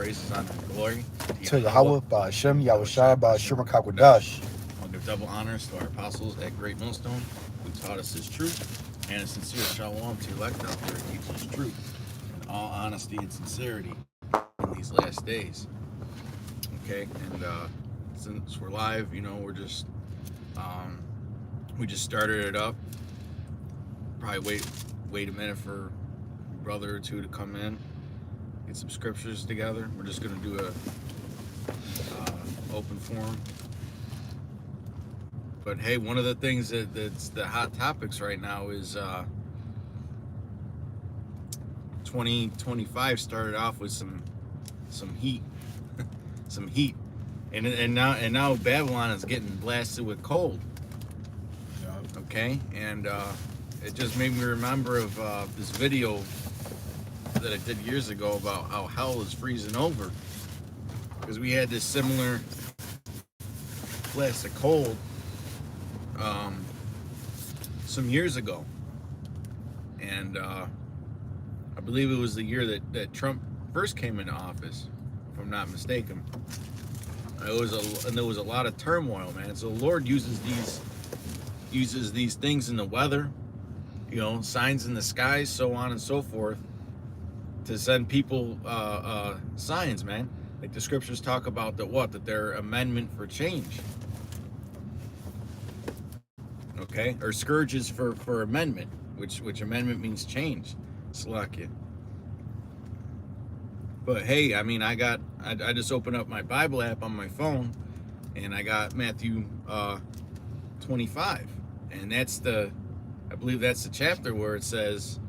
praises, honor, and glory To Yahweh, Ba'Hashem, Yahushua, Ba'Ashur Makakwadash. I'll give double honors to our apostles at Great Millstone, who taught us his truth, and a sincere shalom to elect out there who teaches truth in all honesty and sincerity in these last days. Okay, and since we're live, we're just we just started it up. Probably wait a minute for a brother or two to come in, get some scriptures together. We're just gonna do a open forum. But hey, one of the things that's the hot topics right now is 2025 started off with some heat, some heat, and now Babylon is getting blasted with cold. Okay, and it just made me remember of this video that I did years ago about how hell is freezing over, because we had this similar blast of cold some years ago, and I believe it was the year that Trump first came into office, if I'm not mistaken. There was a lot of turmoil, man. So the Lord uses these things in the weather, signs in the skies, so on and so forth, to send people signs, man. Like the scriptures talk about that they're amendment for change. Okay, or scourges for amendment, which amendment means change. Slack it. But hey, I mean, I just opened up my Bible app on my phone, and I got Matthew 25, and I believe that's the chapter where it says,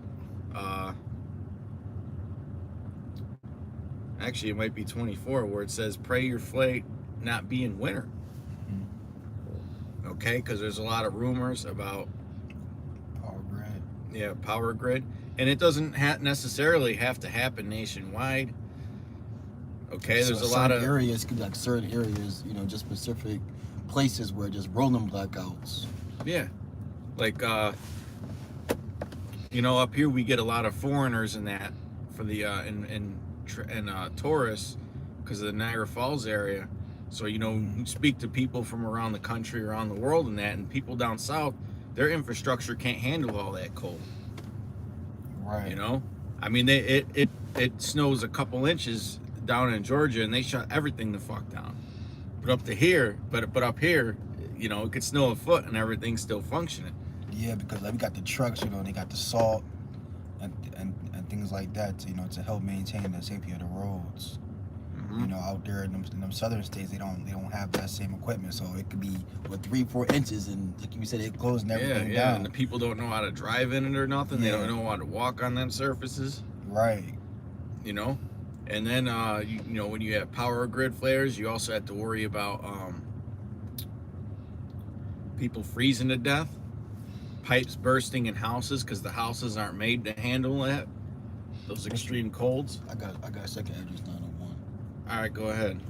actually it might be 24, where it says, pray your flight not be in winter. Okay, because there's a lot of rumors about Power grid. Yeah, power grid, and it doesn't necessarily have to happen nationwide. Okay, So there's a lot of areas, could be like certain areas, just specific places where just rolling blackouts. Yeah, like up here we get a lot of foreigners in that for the and tourists because of the Niagara Falls area. So you speak to people from around the country, around the world, and people down south, their infrastructure can't handle all that cold. Right. I mean, it snows a couple inches down in Georgia, and they shut everything the fuck down. But up here, it could snow a foot and everything's still functioning. Yeah, because we got the trucks, they got the salt and things like that, to help maintain the safety of the roads. Mm-hmm. Out there in them southern states, they don't have that same equipment, so it could be 3-4 inches, and like you said, it closing everything down. And the people don't know how to drive in it or nothing. They don't know how to walk on them surfaces. Right. And then when you have power grid flares, you also have to worry about people freezing to death, pipes bursting in houses because the houses aren't made to handle those extreme colds. I got second Esdras 9:1. All right, go ahead.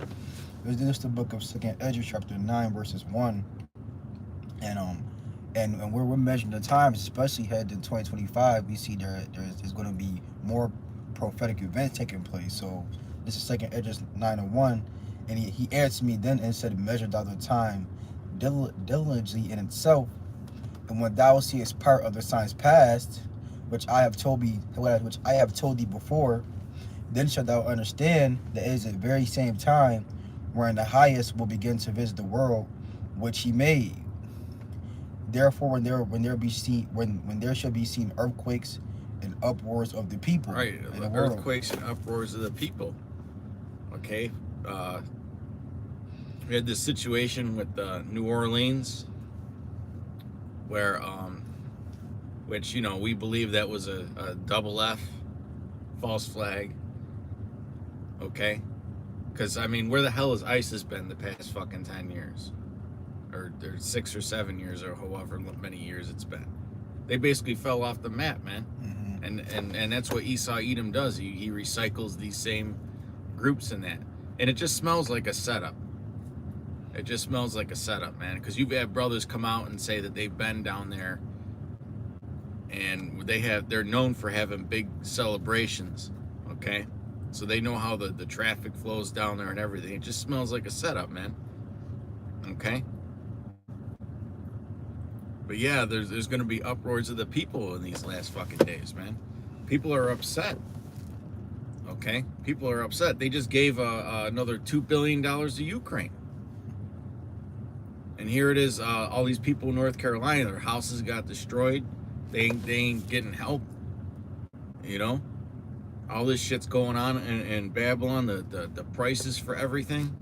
This is the book of second Esdras, chapter 9, verses 1, and we're measuring the times, especially headed in 2025. We see there's going to be more prophetic events taking place. So this is second Esdras 9:1, and he answered me then and said, measure thou the time diligently in itself, and when thou seest part of the signs past, which I have told thee before, then shalt thou understand that it is the very same time wherein the highest will begin to visit the world which he made. Therefore, when there shall be seen earthquakes and uproars of the people. Right, earthquakes and uproars of the people. Okay, we had this situation with New Orleans, where which we believe that was a double F, false flag. Okay, because where the hell has ISIS been the past fucking 10 years, or 6 or 7 years, or however many years it's been? They basically fell off the map, man. Mm-hmm. And that's what Esau Edom does. He recycles these same groups in that, and it just smells like a setup. It just smells like a setup, man. Because you've had brothers come out and say that they've been down there, and they're known for having big celebrations. Okay, So they know how the traffic flows down there and everything. It just smells like a setup, man. Okay? But yeah, there's going to be uproars of the people in these last fucking days, man. People are upset. Okay? People are upset. They just gave another $2 billion to Ukraine. And here it is, all these people in North Carolina, their houses got destroyed. They ain't getting help. You know? All this shit's going on in Babylon, the prices for everything.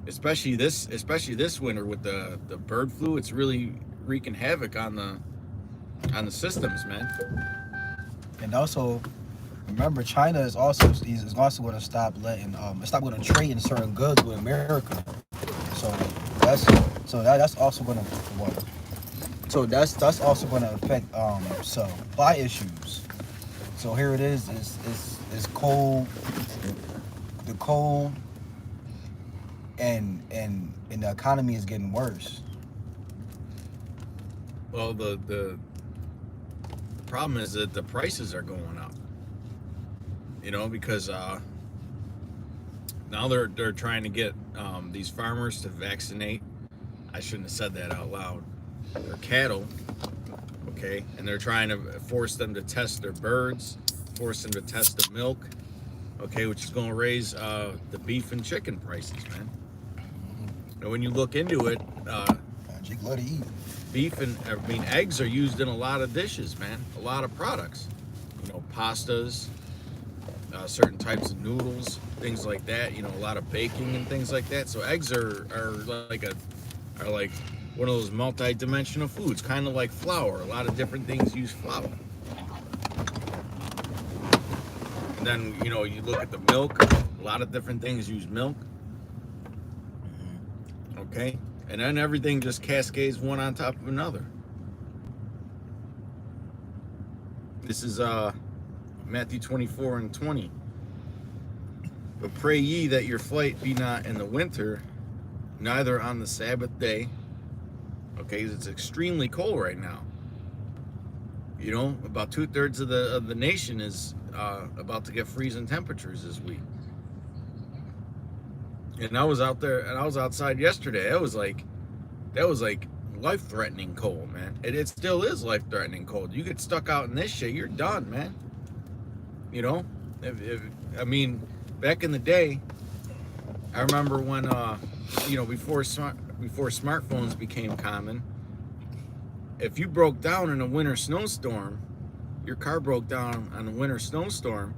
Especially this winter with the bird flu, it's really wreaking havoc on the systems, man. And also, remember, China is also going to stop going to trade in certain goods with America. So that's also going to what? So that's also going to affect supply issues. So here it is cold, the cold, and the economy is getting worse. Well, the problem is that the prices are going up. You know, because now they're trying to get these farmers to vaccinate. I shouldn't have said that out loud. Their cattle, okay, and they're trying to force them to test their birds, force them to test the milk, okay, which is going to raise the beef and chicken prices, man. And when you look into it, Jake love to eat. beef and eggs are used in a lot of dishes, man. A lot of products, you know, pastas, certain types of noodles, things like that. You know, a lot of baking and things like that. So eggs are like one of those multi-dimensional foods, kind of like flour. A lot of different things use flour. And then, you know, you look at the milk. A lot of different things use milk. Okay, and then everything just cascades one on top of another. This is Matthew 24:20. But pray ye that your flight be not in the winter, neither on the Sabbath day. Okay, it's extremely cold right now. You know, about 2/3 of the nation is about to get freezing temperatures this week. And I was out there, and I was outside yesterday. That was like life-threatening cold, man. It still is life-threatening cold. You get stuck out in this shit, you're done, man. You know, I mean, back in the day, I remember when you know, before smartphones became common, if you broke down in a winter snowstorm, your car broke down on a winter snowstorm,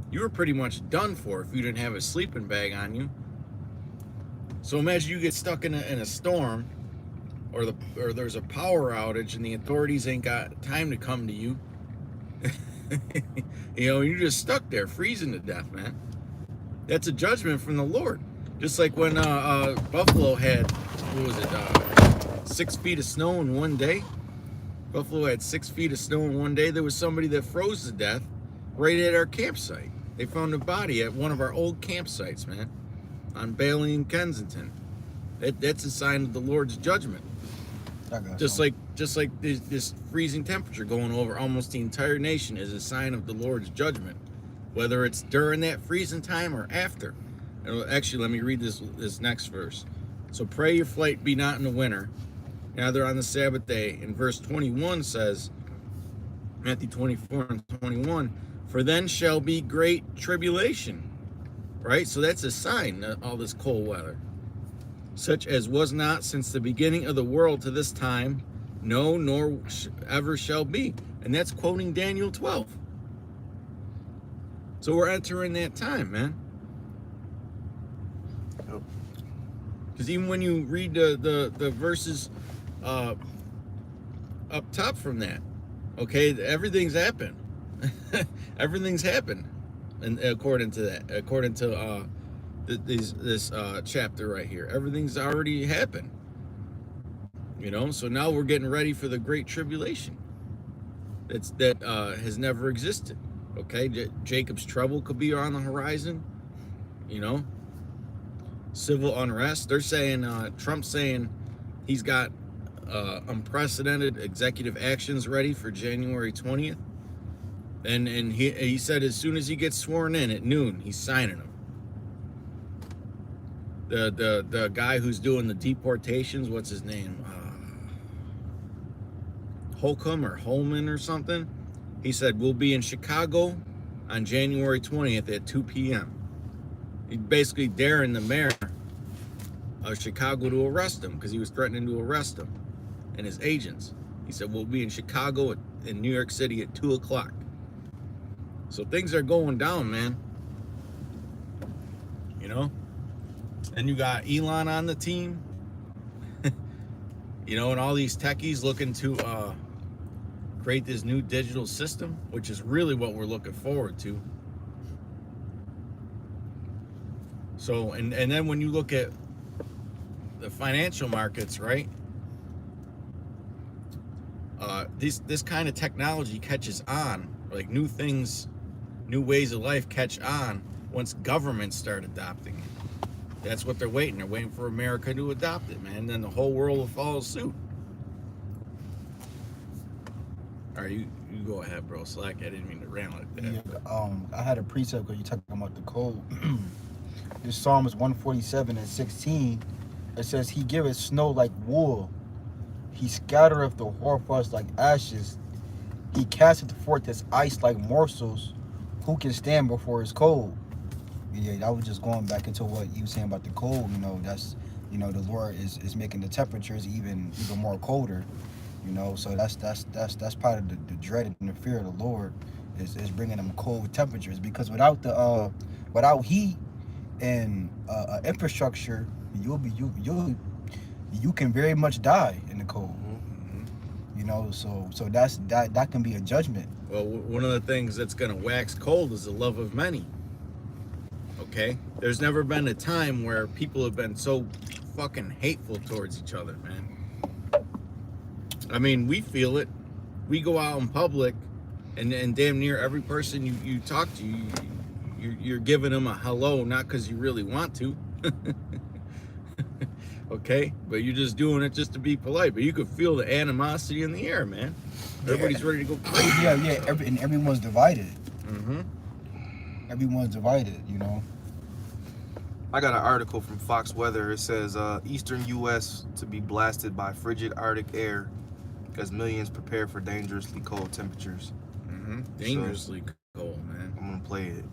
you were pretty much done for if you didn't have a sleeping bag on you. So imagine you get stuck in a storm, or there's a power outage and the authorities ain't got time to come to you. You know, you're just stuck there freezing to death, man. That's a judgment from the Lord. Just like when Buffalo had, what was it, 6 feet of snow in one day. Buffalo had 6 feet of snow in one day. There was somebody that froze to death right at our campsite. They found a body at one of our old campsites, man, on Bailey and Kensington. That's a sign of the Lord's judgment. Just like this freezing temperature going over almost the entire nation is a sign of the Lord's judgment, whether it's during that freezing time or after. And actually, let me read this next verse. So pray your flight be not in the winter, neither on the Sabbath day. And verse 21 says, Matthew 24:21, for then shall be great tribulation. Right? So that's a sign of all this cold weather. Such as was not since the beginning of the world to this time, no, nor ever shall be. And that's quoting Daniel 12. So we're entering that time, man. Because even when you read the verses up top from that, okay, everything's happened. Everything's happened, and according to this chapter right here, everything's already happened. You know, so now we're getting ready for the Great Tribulation. That has never existed. Okay, Jacob's trouble could be on the horizon. You know, civil unrest. They're saying Trump's saying he's got unprecedented executive actions ready for January 20th. And he said as soon as he gets sworn in at noon, he's signing them. The guy who's doing the deportations, what's his name? Holcomb or Holman or something. He said we'll be in Chicago on January 20th at 2 p.m. He's basically daring the mayor of Chicago to arrest him because he was threatening to arrest him and his agents. He said we'll be in Chicago in New York City at 2 o'clock. So things are going down, man. You know? And you got Elon on the team. You know, and all these techies looking to create this new digital system, which is really what we're looking forward to. So, and then when you look at the financial markets, right? This kind of technology catches on, like new things, new ways of life catch on once governments start adopting it. That's what they're waiting. They're waiting for America to adopt it, man. Then the whole world will follow suit. All right, you go ahead, bro. Slack. I didn't mean to rant like that. Yeah, I had a precept because you're talking about the cold. This Psalm is 147:16. It says, "He giveth snow like wool. He scattereth the hoarfrost like ashes. He casteth forth his ice like morsels. Who can stand before his cold?" Yeah, I was just going back into what you were saying about the cold. You know, that's, you know, the Lord is making the temperatures even more colder. You know, so that's part of the dread and the fear of the Lord is bringing them cold temperatures, because without heat and infrastructure, you can very much die in the cold. Mm-hmm. You know, so that can be a judgment. Well, one of the things that's going to wax cold is the love of many. Okay? There's never been a time where people have been so fucking hateful towards each other, man. I mean, we feel it. We go out in public, and damn near every person you talk to, you're giving them a hello, not because you really want to. Okay? But you're just doing it just to be polite. But you could feel the animosity in the air, man. Everybody's ready to go crazy. Yeah. And everyone's divided. Mm-hmm. Everyone's divided, you know. I got an article from Fox Weather. It says eastern U.S. to be blasted by frigid Arctic air as millions prepare for dangerously cold temperatures. Mm-hmm. Dangerously cold, man. I'm gonna play it.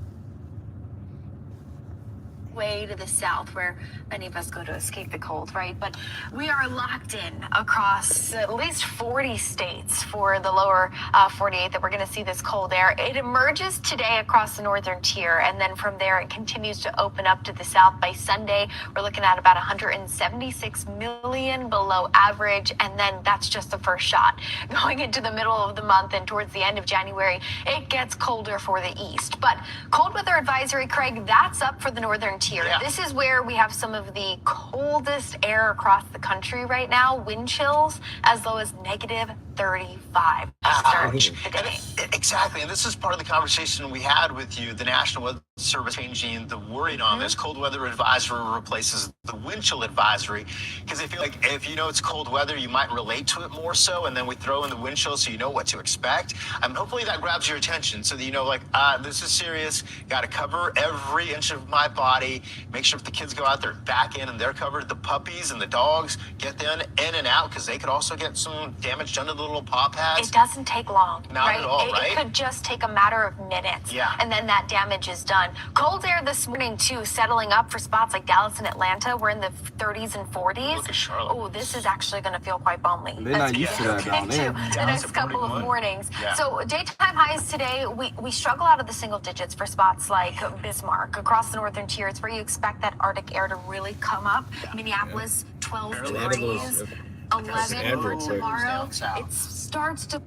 Way to the south where many of us go to escape the cold, right? But we are locked in across at least 40 states for the lower 48 that we're going to see this cold air. It emerges today across the northern tier, and then from there it continues to open up to the south. By Sunday, we're looking at about 176 million below average, and then that's just the first shot. Going into the middle of the month and towards the end of January, it gets colder for the east. But cold weather advisory, Craig, that's up for the northern tier. Yeah. This is where we have some of the coldest air across the country right now. Wind chills as low as negative 35 to start the day. Exactly, and this is part of the conversation we had with you. The National Weather Service changing the wording on this. Cold weather advisory replaces the wind chill advisory, because they feel like if you know it's cold weather, you might relate to it more so, and then we throw in the wind chill so you know what to expect. Hopefully that grabs your attention so that you know, like, this is serious. Got to cover every inch of my body. Make sure if the kids go out there back in and they're covered, the puppies and the dogs get them in and out, because they could also get some damage done to the little paw pads. It doesn't take long. Not at all, right? It could just take a matter of minutes. Yeah. And then that damage is done. Cold air this morning, too, settling up for spots like Dallas and Atlanta. We're in the 30s and 40s. Look at Charlotte. Oh, this is actually going to feel quite balmy. They're not used to that down there. The next couple of mornings. Yeah. So daytime highs today, we struggle out of the single digits for spots like Bismarck. Across the northern tier, it's where you expect that Arctic air to really come up. Yeah. Minneapolis, 12 degrees. 11 for tomorrow. It starts to.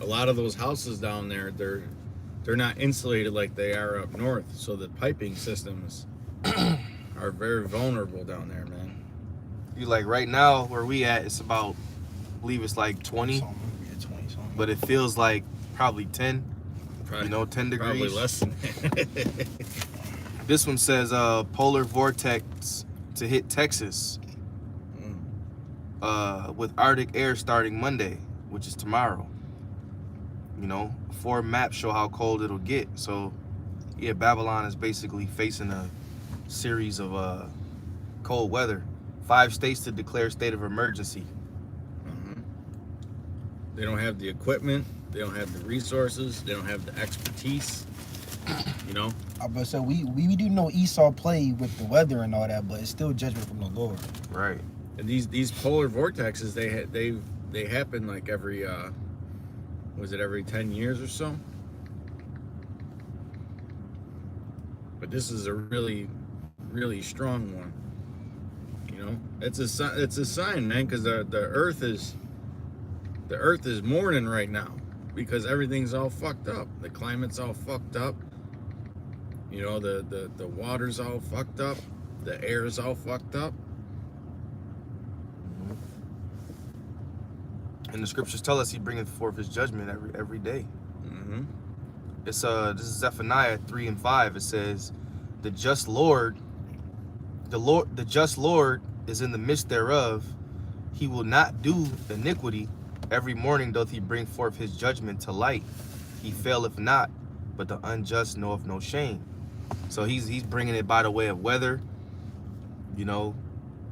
A lot of those houses down there, they're not insulated like they are up north, so the piping systems are very vulnerable down there, man. You like right now where we at, it's about, I believe it's like 20, but it feels like probably 10. Probably, 10 degrees. Probably less than that. This one says polar vortex to hit Texas with Arctic air starting Monday, which is tomorrow. You know, 4 maps show how cold it'll get. So, yeah, Babylon is basically facing a series of cold weather. 5 states to declare state of emergency. Mm-hmm. They don't have the equipment. They don't have the resources. They don't have the expertise. You know. But so we do know Esau play with the weather and all that, but it's still judgment from the Lord. Right. And these polar vortexes, they happen like every every 10 years or so? But this is a really, really strong one. You know, it's a sign, man, because the Earth is mourning right now because everything's all fucked up. The climate's all fucked up. You know, the water's all fucked up. The air's all fucked up. And the scriptures tell us he bringeth forth his judgment every day. Mm-hmm. It's this is Zephaniah 3 and 5. It says, the just Lord is in the midst thereof. He will not do iniquity. Every morning doth he bring forth his judgment to light. He faileth not, but the unjust knoweth no shame. So he's bringing it by the way of weather, you know.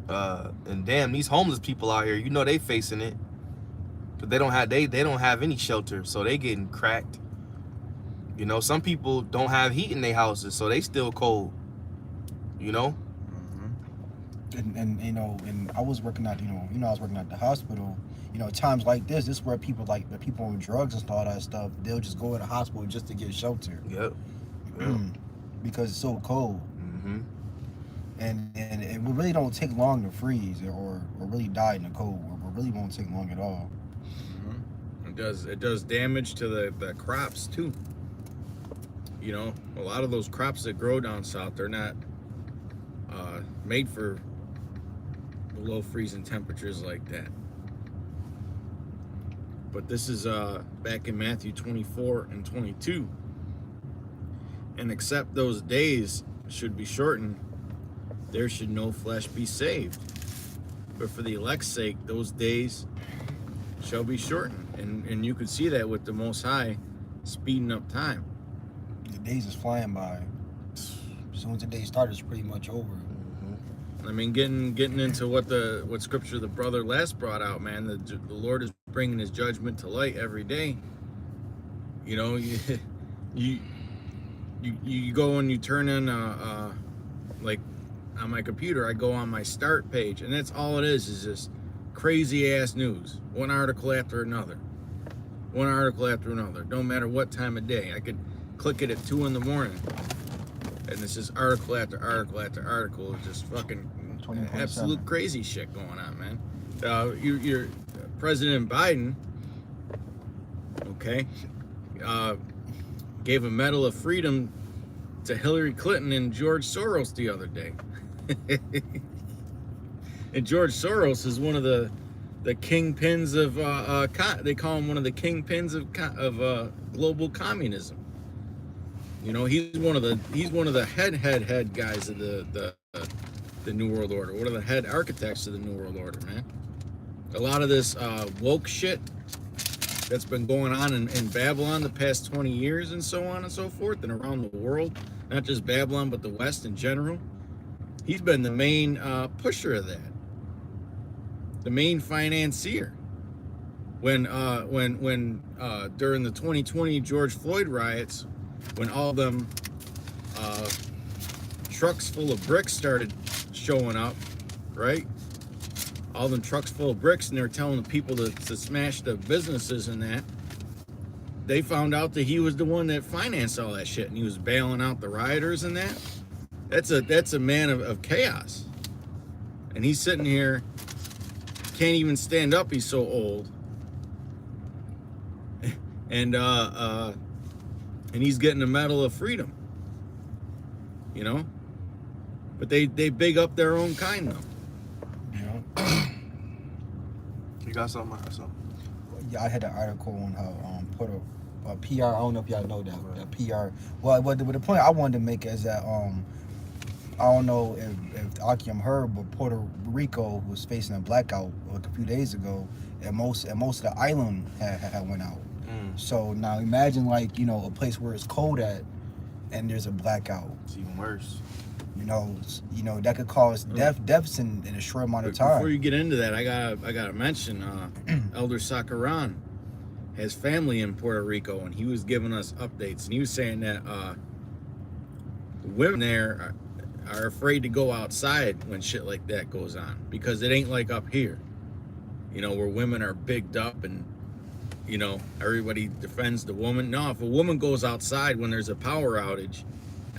And damn, these homeless people out here, you know, they facing it. But they don't have any shelter, so they getting cracked. You know, some people don't have heat in their houses, so they still cold. You know. Mm-hmm. And you know, and I was working at I was working at the hospital. You know, times like this is where people like the people on drugs and all that stuff, they'll just go to the hospital just to get shelter. Yep. Because it's so cold. Mm-hmm. And it really don't take long to freeze or really die in the cold. It really won't take long at all. It does damage to the crops too. You know, a lot of those crops that grow down south, they're not made for below freezing temperatures like that. But this is back in Matthew 24 and 22. And except those days should be shortened, there should no flesh be saved. But for the elect's sake, those days shall be shortened. And you could see that with the Most High speeding up time. The days is flying by. As soon as the day starts, it's pretty much over. I mean, getting into what scripture the brother last brought out, man. The Lord is bringing his judgment to light every day. You know, you go and you turn in like on my computer, I go on my start page, and that's all it is just crazy ass news, one article after another, don't matter what time of day. I could click it at 2 in the morning, and it's just article after article after article. It's just fucking absolute crazy shit going on, man. You're President Biden, okay, gave a Medal of Freedom to Hillary Clinton and George Soros the other day. And George Soros is one of the kingpins of they call him one of the kingpins of global communism. You know, he's one of the head guys of the New World Order, one of the head architects of the New World Order, man. A lot of this woke shit that's been going on in Babylon the past 20 years and so on and so forth, and around the world, not just Babylon but the West in general. He's been the main pusher of that, the main financier. When during the 2020 George Floyd riots, when all them trucks full of bricks started showing up, right? All them trucks full of bricks, and they're telling the people to smash the businesses and that. They found out that he was the one that financed all that shit, and he was bailing out the rioters and that. That's a man of chaos. And he's sitting here, can't even stand up, he's so old. And he's getting a Medal of Freedom. You know? But they big up their own kind though. Yeah. You got something? I got something. Yeah, I had an article on how put a PR. I don't know if y'all know that PR. Well, the point I wanted to make is that I don't know if Akim heard, but Puerto Rico was facing a blackout like a few days ago, and most of the island had went out. So now imagine like, you know, a place where it's cold at and there's a blackout. It's even worse. You know that could cause deaths in a short amount of time. Before you get into that, I gotta mention Elder Sakaran has family in Puerto Rico, and he was giving us updates, and he was saying that women there are afraid to go outside when shit like that goes on, because it ain't like up here, you know, where women are bigged up and, you know, everybody defends the woman. No, if a woman goes outside when there's a power outage,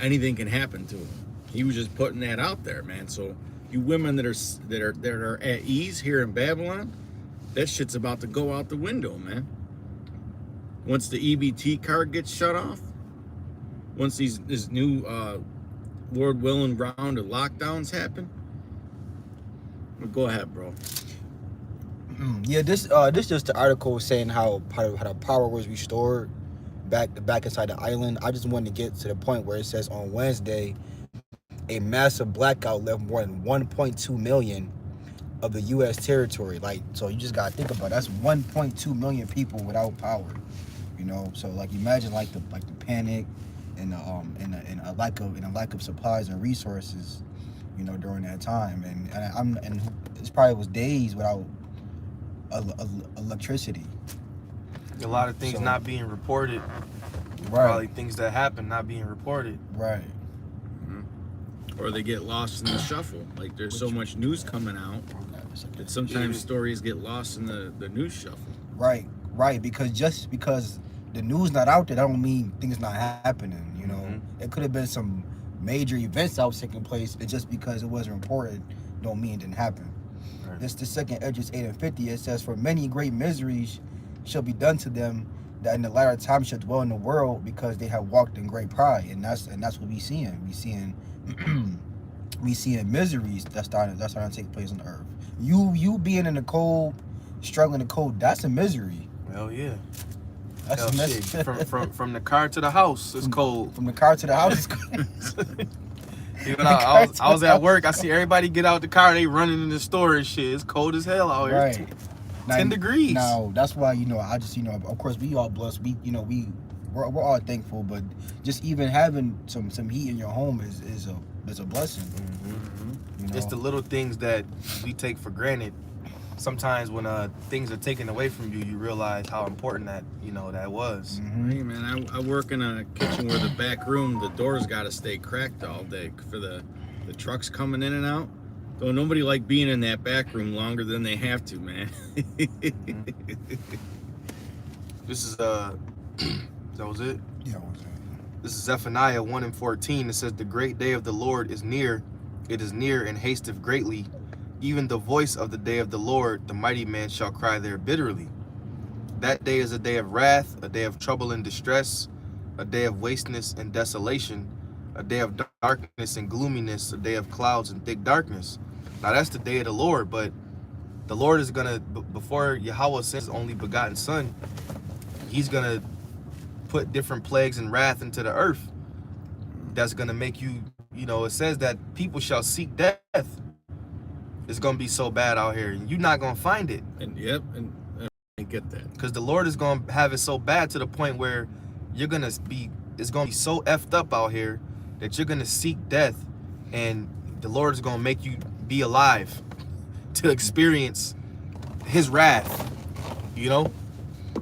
anything can happen to her. He was just putting that out there, man. So you women that are at ease here in Babylon, that shit's about to go out the window, man. Once the EBT card gets shut off, once this new Lord willing round of lockdowns happen. Go ahead, bro. Yeah, this just the article saying how the power was restored back inside the island. I just wanted to get to the point where it says on Wednesday, a massive blackout left more than 1.2 million of the U.S. territory. Like, so you just gotta think about it. That's 1.2 million people without power. You know, so like imagine like the panic and a lack of supplies and resources. You know, during that time, and it probably was days without electricity. A lot of things not being reported. Right. Probably things that happen not being reported. Right. Or they get lost in the shuffle. Like there's so much news coming out that sometimes stories get lost in the news shuffle. Right. Because just because the news not out there, that don't mean things not happening. You know, it could have been some major events that was taking place. And just because it wasn't reported, don't mean it didn't happen. Right. This the second Edges 8 and 50. It says, "For many great miseries shall be done to them that in the latter time shall dwell in the world, because they have walked in great pride." And that's what we seeing. We seeing miseries that's starting to take place on the earth. You being in the cold, struggling in the cold, that's a misery. Hell yeah. That's a misery. From the car to the house, it's cold. From the car to the house, it's cold. Even I was at work, I see everybody get out the car, they running in the store and shit. It's cold as hell out here. Right. 10 degrees. Now that's why, you know, I just, you know, of course we all blessed. We're all thankful, but just even having some heat in your home is a blessing. You know? It's the little things that we take for granted. Sometimes when things are taken away from you, you realize how important that was. Hey man, I work in a kitchen where the back room, the doors got to stay cracked all day for the trucks coming in and out. Don't nobody like being in that back room longer than they have to, man. This is that was it? Yeah, what was it? This is Zephaniah 1 and 14. It says, "The great day of the Lord is near. It is near and hasteth greatly. Even the voice of the day of the Lord, the mighty man shall cry there bitterly. That day is a day of wrath, a day of trouble and distress, a day of wasteness and desolation, a day of darkness and gloominess, a day of clouds and thick darkness." Now that's the day of the Lord, but the Lord is gonna, before Yahweh sends his only begotten son, he's gonna put different plagues and wrath into the earth. That's gonna make you, it says that people shall seek death. It's gonna be so bad out here, and you're not gonna find it. And I get that. Because the Lord is gonna have it so bad to the point where it's gonna be so effed up out here that you're gonna seek death, and the Lord is gonna make you be alive to experience his wrath.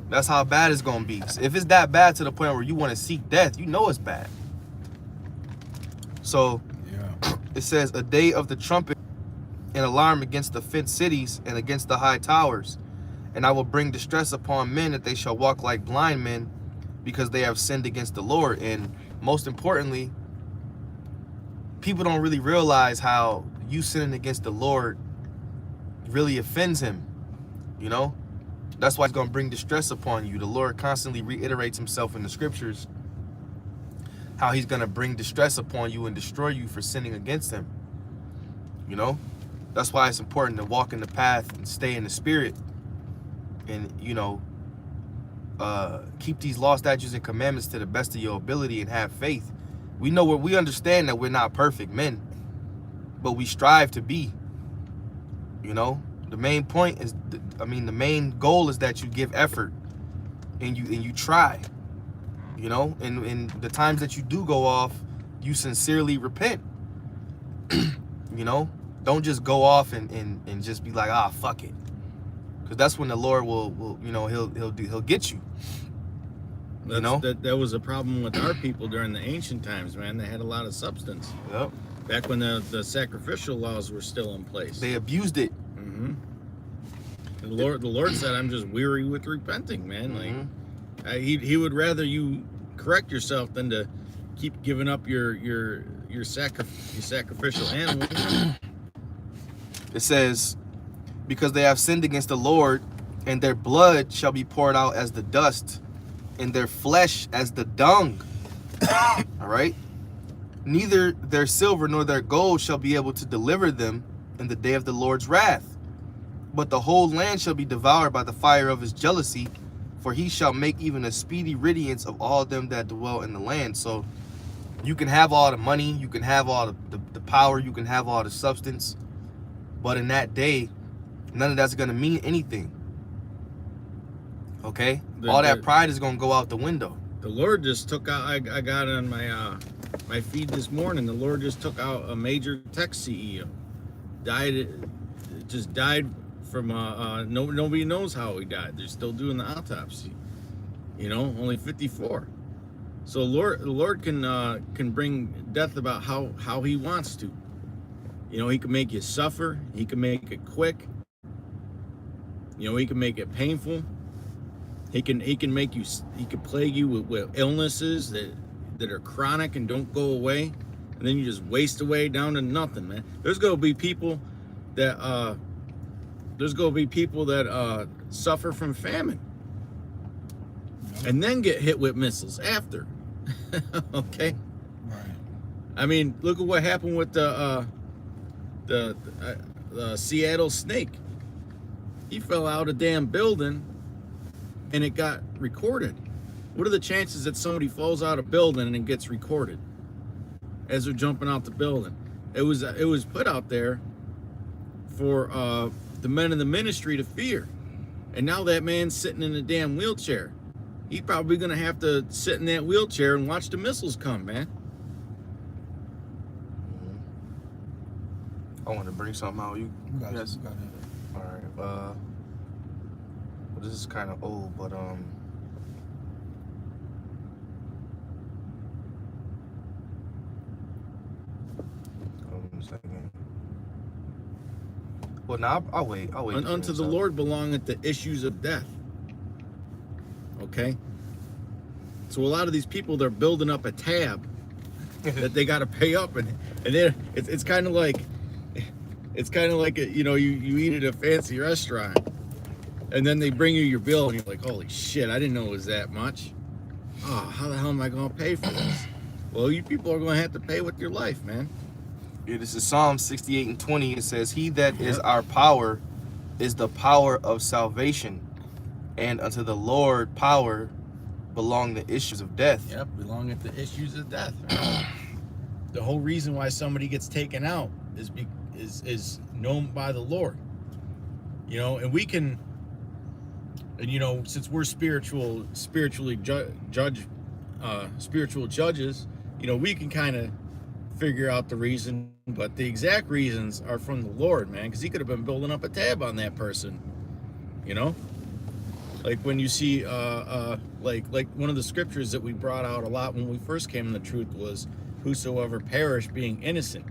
That's how bad it's gonna be. So if it's that bad to the point where you want to seek death, it's bad. So it says, "A day of the trumpet, an alarm against the fenced cities and against the high towers. And I will bring distress upon men, that they shall walk like blind men, because they have sinned against the Lord." And most importantly, people don't really realize how you sinning against the Lord really offends him. That's why he's going to bring distress upon you. The Lord constantly reiterates himself in the scriptures, how he's going to bring distress upon you and destroy you for sinning against him. That's why it's important to walk in the path and stay in the spirit, and keep these law, statutes, and commandments to the best of your ability, and have faith. We understand that we're not perfect men, but we strive to be. The main point is, the main goal is that you give effort. and you try, you know, and the times that you do go off, you sincerely repent. You know, don't just go off and just be like, ah, fuck it, because that's when the Lord will you know, he'll get you. You know, that was a problem with our people during the ancient times, man. They had a lot of substance. Yep. Back when the sacrificial laws were still in place. They abused it. Mm-hmm. The Lord said, "I'm just weary with repenting, man." Mm-hmm. Like, he would rather you correct yourself than to keep giving up your sacrificial animals. It says, because they have sinned against the Lord, and their blood shall be poured out as the dust, and their flesh as the dung. All right. Neither their silver nor their gold shall be able to deliver them in the day of the Lord's wrath. But the whole land shall be devoured by the fire of his jealousy, for he shall make even a speedy riddance of all them that dwell in the land. So you can have all the money, you can have all the power, you can have all the substance, but in that day, none of that's going to mean anything. Okay? All that pride is going to go out the window. The Lord just took out, I got on my feed this morning, the Lord just took out a major tech CEO. Just died from, nobody knows how he died. They're still doing the autopsy. You know, only 54. So the Lord can bring death about how he wants to. You know, he can make you suffer. He can make it quick. You know, he can make it painful. He can plague you with illnesses that are chronic and don't go away, and then you just waste away down to nothing, man. There's gonna be people that suffer from famine and then get hit with missiles after. Okay. Right. I mean, look at what happened with the Seattle snake. He fell out of a damn building and it got recorded. What are the chances that somebody falls out of a building and it gets recorded as they're jumping out the building? It was put out there for the men in the ministry to fear. And now that man's sitting in a damn wheelchair. He's probably gonna have to sit in that wheelchair and watch the missiles come, man. I want to bring something out. You got it. yes. You got it. All right. Well, this is kind of old, but hold on a second. Well, now I'll wait. I'll wait. Unto the Lord belongeth the issues of death. Okay. So a lot of these people, they're building up a tab that they got to pay up, and then it's kind of like you know, you eat at a fancy restaurant, and then they bring you your bill, and you're like, holy shit, I didn't know it was that much. Oh, how the hell am I gonna pay for this? Well, you people are gonna have to pay with your life, man. Yeah, this is Psalm 68:20. It says, "He that is our power is the power of salvation, and unto the Lord power belong the issues of death." Yep, belong at the issues of death. Right? The whole reason why somebody gets taken out is known by the Lord. You know, and we can, and you know, since we're spiritual judges, you know, we can kind of figure out the reason, but the exact reasons are from the Lord, man, because he could have been building up a tab on that person. You know, like when you see like one of the scriptures that we brought out a lot when we first came to the truth was, whosoever perish being innocent.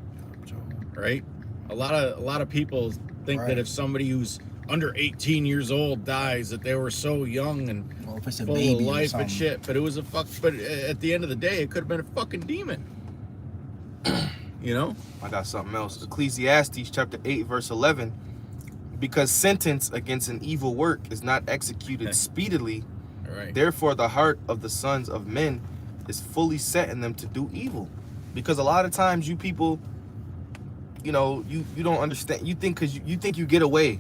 Right? A lot of people think that if somebody who's under 18 years old dies, that they were so young and if it's a full baby of or life something. and shit. But it was but at the end of the day, it could have been a fucking demon. You know? I got something else. Ecclesiastes chapter 8 verse 11. Because sentence against an evil work is not executed speedily, Right. therefore the heart of the sons of men is fully set in them to do evil. Because a lot of times you people, you know, you don't understand. You think because you think you get away.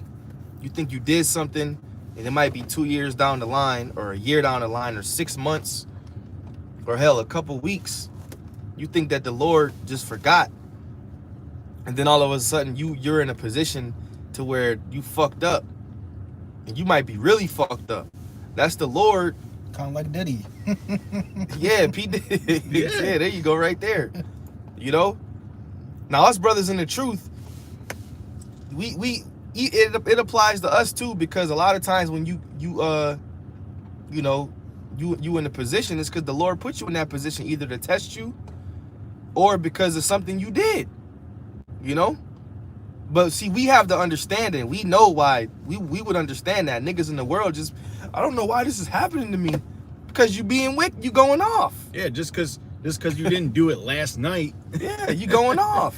You think you did something, and it might be 2 years down the line, or a year down the line, or 6 months, or hell, a couple weeks. You think that the Lord just forgot, and then all of a sudden you're in a position to where you fucked up, and you might be really fucked up. That's the Lord Kind of like Diddy. Yeah, P. Diddy. Yeah. Yeah, there you go, right there. You know. Now us brothers in the truth, it applies to us too, because a lot of times when you in a position, it's because the Lord put you in that position either to test you or because of something you did. You know. But see, we have the understanding. We know why. We would understand that. Niggas in the world just, I don't know why this is happening to me. Because you being wicked, you going off. Yeah, just because you didn't do it last night. Yeah, you going off.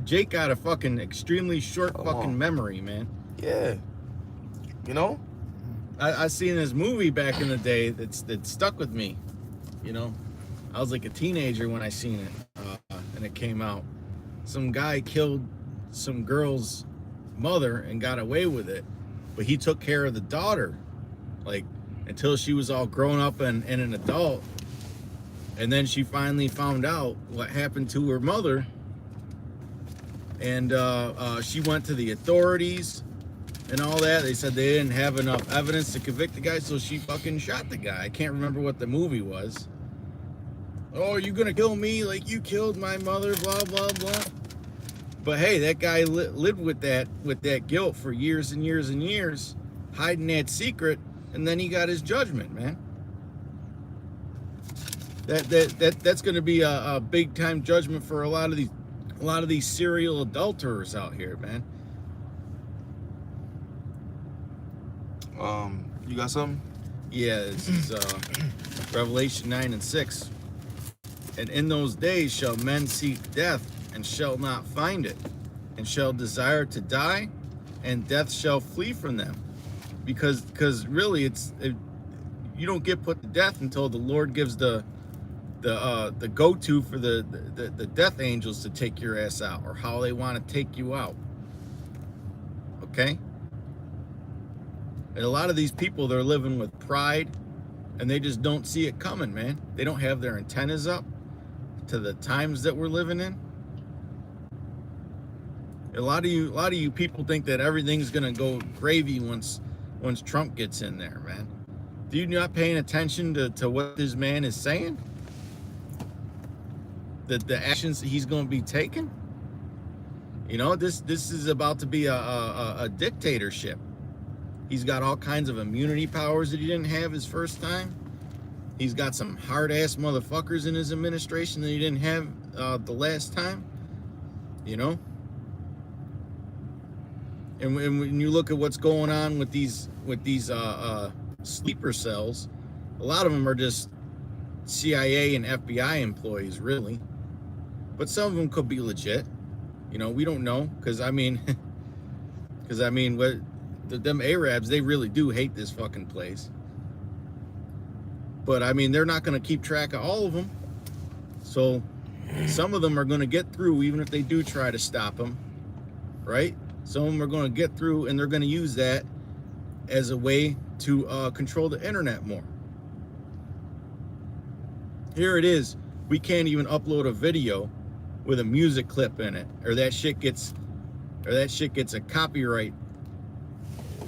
Jake got a fucking extremely short Come fucking on. memory, man. Yeah. You know? I seen this movie back in the day that stuck with me. You know, I was like a teenager when I seen it, and it came out. Some guy killed some girl's mother and got away with it, but he took care of the daughter, like, until she was all grown up and an adult. And then she finally found out what happened to her mother, and she went to the authorities and all that. They said they didn't have enough evidence to convict the guy, so she fucking shot the guy. I can't remember what the movie was. Oh, are you gonna kill me like you killed my mother, blah blah blah. But hey, that guy lived with that guilt for years and years and years, hiding that secret, and then he got his judgment, man. That's gonna be a big time judgment for a lot of these serial adulterers out here, man. You got something? Yeah, this is Revelation 9 and 6. And in those days shall men seek death, and shall not find it, and shall desire to die, and death shall flee from them. Because really, you don't get put to death until the Lord gives the go-to for the death angels to take your ass out, or how they want to take you out. Okay? And a lot of these people, they're living with pride, and they just don't see it coming, man. They don't have their antennas up to the times that we're living in. A lot of you people think that everything's gonna go gravy once Trump gets in there, man. Do you not paying attention to what this man is saying? The actions that he's gonna be taking? You know, this is about to be a dictatorship. He's got all kinds of immunity powers that he didn't have his first time. He's got some hard-ass motherfuckers in his administration that he didn't have the last time. You know? And when you look at what's going on with these sleeper cells, a lot of them are just CIA and FBI employees, really. But some of them could be legit. You know, we don't know, because I mean, what them Arabs, they really do hate this fucking place. But I mean, they're not going to keep track of all of them. So some of them are going to get through, even if they do try to stop them, right? Some of them are going to get through, and they're going to use that as a way to control the internet more. Here it is. We can't even upload a video with a music clip in it, or that shit gets a copyright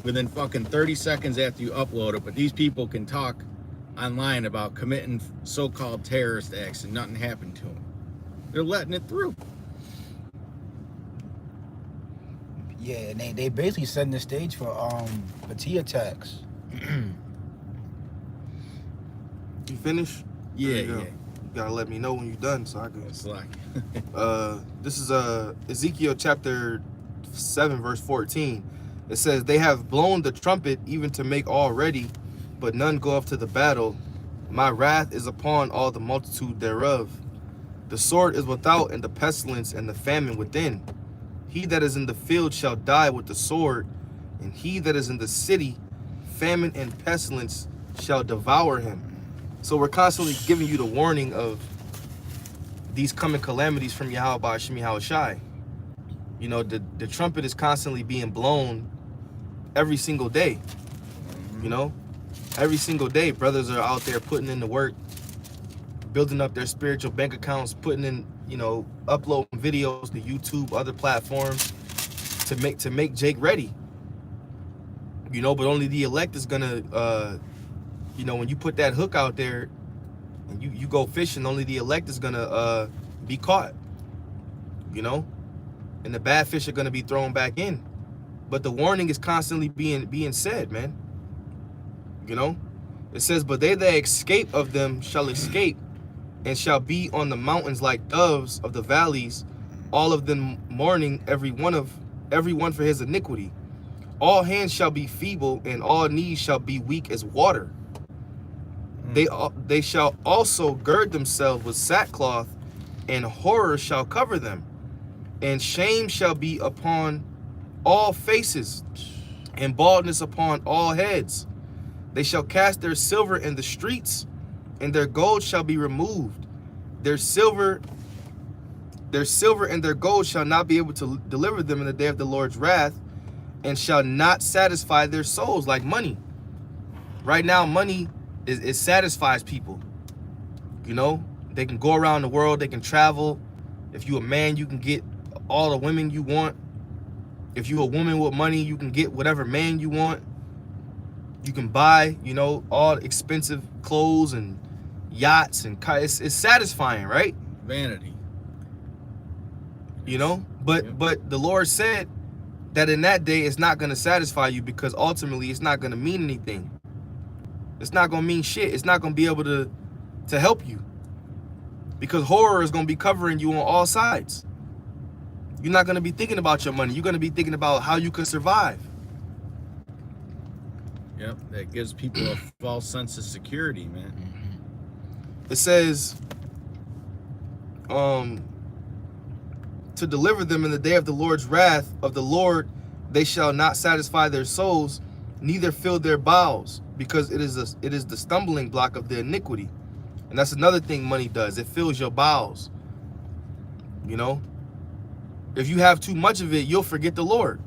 within fucking 30 seconds after you upload it. But these people can talk online about committing so-called terrorist acts and nothing happened to them. They're letting it through. Yeah, and they basically setting the stage for T attacks. You finished? Yeah, There you go. yeah. You gotta let me know when you're done so I can. It's like, This is Ezekiel chapter 7 verse 14. It says, they have blown the trumpet even to make all ready, but none go up to the battle. My wrath is upon all the multitude thereof. The sword is without, and the pestilence and the famine within. He that is in the field shall die with the sword, and he that is in the city, famine and pestilence shall devour him. So we're constantly giving you the warning of these coming calamities from Yahweh Shemi Hawashai. You know, the trumpet is constantly being blown every single day. You know, every single day, brothers are out there putting in the work, building up their spiritual bank accounts, putting in, you know, uploading videos to YouTube, other platforms to make Jake ready. You know, but only the elect is gonna you know, when you put that hook out there and you go fishing, only the elect is gonna be caught, you know, and the bad fish are gonna be thrown back in. But the warning is constantly being said, man. You know, it says, but they that escape of them shall escape, and shall be on the mountains like doves of the valleys, all of them mourning every one for his iniquity. All hands shall be feeble, and all knees shall be weak as water. They shall also gird themselves with sackcloth, and horror shall cover them, and shame shall be upon all faces, and baldness upon all heads. They shall cast their silver in the streets, and their gold shall be removed. Their silver and their gold shall not be able to deliver them in the day of the Lord's wrath, and shall not satisfy their souls like money. Right now, money it satisfies people. You know, they can go around the world, they can travel. If you're a man, you can get all the women you want. If you're a woman with money, you can get whatever man you want. You can buy, you know, all expensive clothes and yachts and cars. It's satisfying, right? Vanity. You know, but the Lord said that in that day it's not going to satisfy you, because ultimately it's not going to mean anything. It's not going to mean shit. It's not going to be able to help you, because horror is going to be covering you on all sides. You're not going to be thinking about your money. You're going to be thinking about how you can survive. Yep, that gives people a false sense of security, man. It says, to deliver them in the day of the Lord's wrath of the Lord, they shall not satisfy their souls, neither fill their bowels, because it is the stumbling block of their iniquity. And that's another thing money does. It fills your bowels. You know, if you have too much of it, you'll forget the Lord.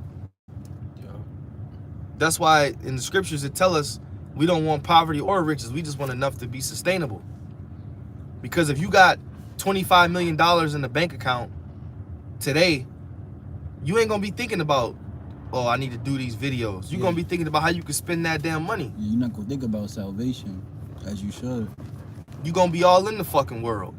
That's why in the scriptures it tell us we don't want poverty or riches. We just want enough to be sustainable. Because if you got $25 million in the bank account today, you ain't gonna be thinking about, oh, I need to do these videos. You're gonna be thinking about how you can spend that damn money. You're not gonna think about salvation as you should. You're gonna be all in the fucking world.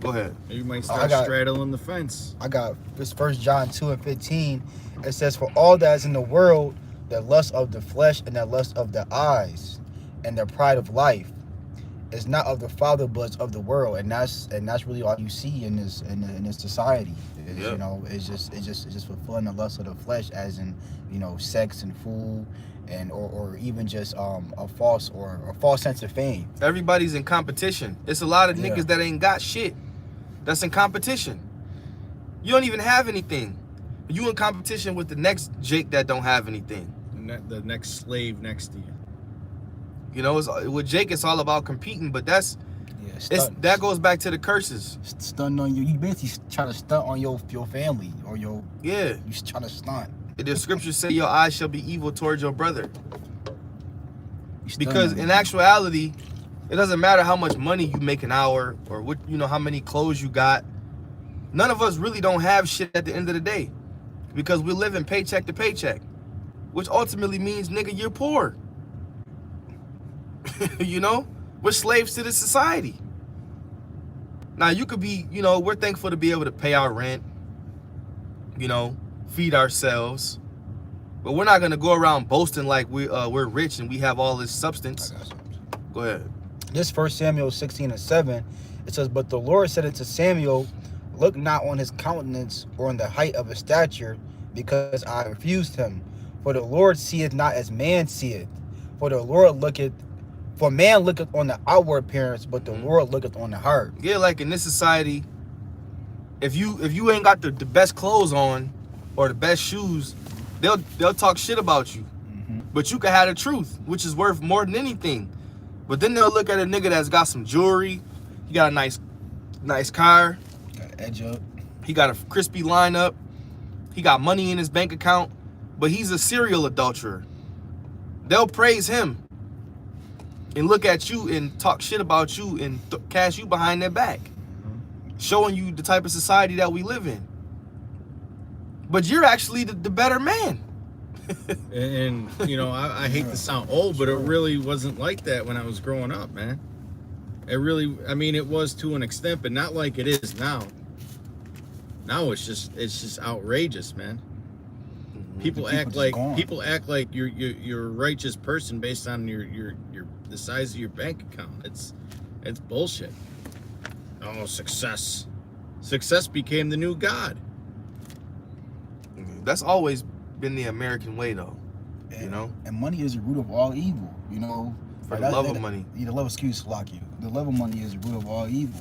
Go ahead. You might start straddling the fence. I got this 1 John 2:15. It says, for all that is in the world, the lust of the flesh and the lust of the eyes and the pride of life is not of the Father, but of the world. And that's really all you see in this society. You know, it's just fulfilling the lust of the flesh, as in, you know, sex and food, and or even just a false sense of fame. Everybody's in competition. It's a lot of niggas that ain't got shit that's in competition. You don't even have anything. You in competition with the next Jake that don't have anything. The next slave next to you. You know, with Jake, it's all about competing, but that goes back to the curses. Stunting on you. You basically try to stunt on your family or your. Yeah. You trying to stunt. The scriptures say your eyes shall be evil towards your brother. Because in actuality, it doesn't matter how much money you make an hour or what, you know, how many clothes you got. None of us really don't have shit at the end of the day, because we live in paycheck to paycheck, which ultimately means, nigga, you're poor. You know, we're slaves to this society. Now you could be, you know, we're thankful to be able to pay our rent, you know, feed ourselves, but we're not gonna go around boasting like we're rich and we have all this substance. Go ahead. This 1 Samuel 16:7, it says, but the Lord said unto Samuel, look not on his countenance or on the height of his stature, because I refused him. For the Lord seeth not as man seeth. For man looketh on the outward appearance, but the Lord looketh on the heart. Yeah, like in this society, if you ain't got the best clothes on or the best shoes, they'll talk shit about you. But you can have the truth, which is worth more than anything. But then they'll look at a nigga that's got some jewelry, he got a nice car, got edge up, he got a crispy lineup, he got money in his bank account, but he's a serial adulterer. They'll praise him and look at you and talk shit about you and cast you behind their back, showing you the type of society that we live in. But you're actually the better man. And you know, I hate to sound old, but it really wasn't like that when I was growing up, man. It really, I mean, it was to an extent, but not like it is now. Now it's just outrageous, man. People act like you're a righteous person based on the size of your bank account. It's bullshit. Oh, success became the new god. That's always been the American way, though. And, you know, and money is the root of all evil. You know, for the love of money. The love, excuse, lock you. The love of money is the root of all evil.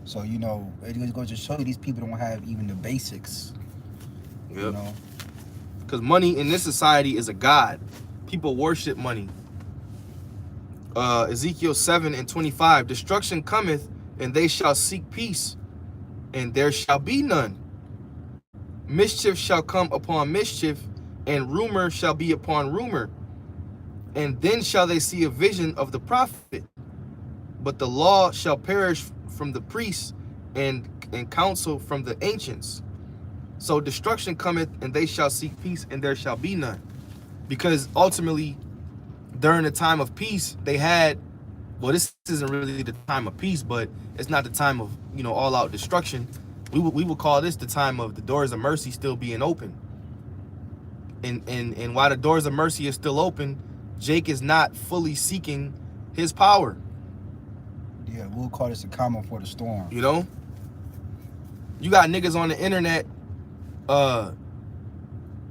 So you know, it goes to show you these people don't have even the basics. Yep. You know, because money in this society is a god. People worship money. Ezekiel 7:25, destruction cometh, and they shall seek peace, and there shall be none. Mischief shall come upon mischief, and rumor shall be upon rumor. And then shall they see a vision of the prophet. But the law shall perish from the priests, and counsel from the ancients. So destruction cometh, and they shall seek peace, and there shall be none. Because ultimately, during the time of peace, they had, well, this isn't really the time of peace, but it's not the time of, you know, all-out destruction. We would call this the time of the doors of mercy still being open. And while the doors of mercy is still open, Jake is not fully seeking his power. yeah, we'll call this a calm before the storm. You know? You got niggas on the internet,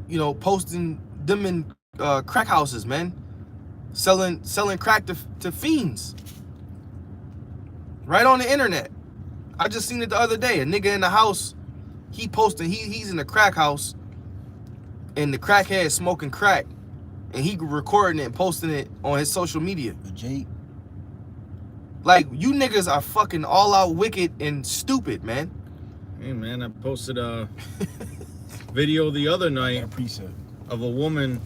you know, posting them in crack houses, man. Selling crack to fiends. Right on the internet. I just seen it the other day. A nigga in the house, he posting, he's in the crack house, and the crackhead is smoking crack, and he recording it and posting it on his social media. But Jake, like, you niggas are fucking all out wicked and stupid, man. Hey, man, I posted a video the other night that precept. of a woman